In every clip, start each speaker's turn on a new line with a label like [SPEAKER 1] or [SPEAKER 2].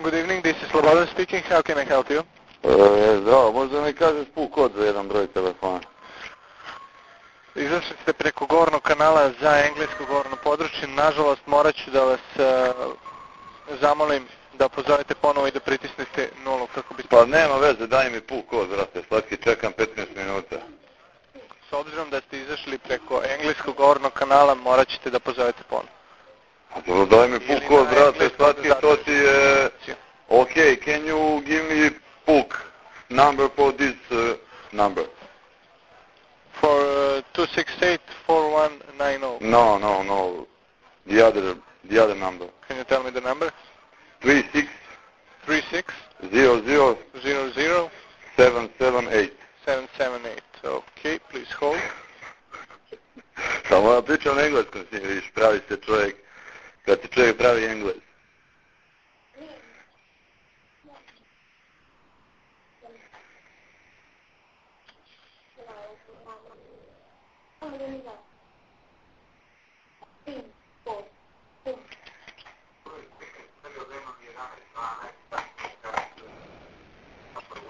[SPEAKER 1] Good evening, this is Slobodan speaking. How can I help you?
[SPEAKER 2] Zdravo, možda mi kažeš PUK kod za jedan broj telefona?
[SPEAKER 1] Izašli ste preko govornog kanala za englesko govorno područje. Nažalost, morat ću da vas zamolim da pozovete ponovo i da pritisnete 0 kako biste...
[SPEAKER 2] Pa nema veze, daj mi PUK kod, brate, slatki, čekam 15 minuta.
[SPEAKER 1] S obzirom da ste izašli preko engleskog govornog kanala, morat ćete da pozovete ponovo.
[SPEAKER 2] Dobro, daj mi PUK kod, brate, slatki, to ti je... Ok, can you give me PUK number for this number?
[SPEAKER 1] For 268-4190.
[SPEAKER 2] No. The other number.
[SPEAKER 1] Can you tell me the number?
[SPEAKER 2] 36
[SPEAKER 1] 36
[SPEAKER 2] 00
[SPEAKER 1] 00
[SPEAKER 2] 778.
[SPEAKER 1] 778. Okay, please hold.
[SPEAKER 2] Samo ja pričam na engleskom s njim, vidiš, pravi se čovjek, kad se čovjek pravi engles.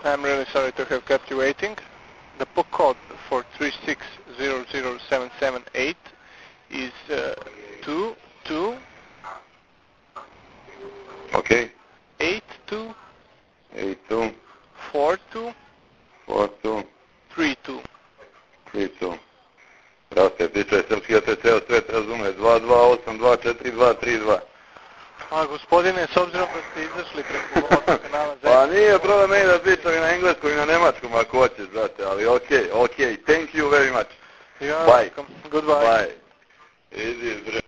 [SPEAKER 1] I'm really sorry to have kept you waiting. The PUK code for 3600778 is 22
[SPEAKER 2] Okay.
[SPEAKER 1] 82
[SPEAKER 2] 82
[SPEAKER 1] 42
[SPEAKER 2] 42
[SPEAKER 1] 32.
[SPEAKER 2] Brate, pričaj srpski, ja te ceo svet razume. 22824232.
[SPEAKER 1] A gospodine, s obzirom da ste izašli preko govornog kanala za...
[SPEAKER 2] Pa nije problem meni da pričam i na engleskom i na nemačkom ako hoćeš, brate, ali okej, thank you very much.
[SPEAKER 1] You're
[SPEAKER 2] Bye.
[SPEAKER 1] welcome. Goodbye.
[SPEAKER 2] Bye. Easy, bre.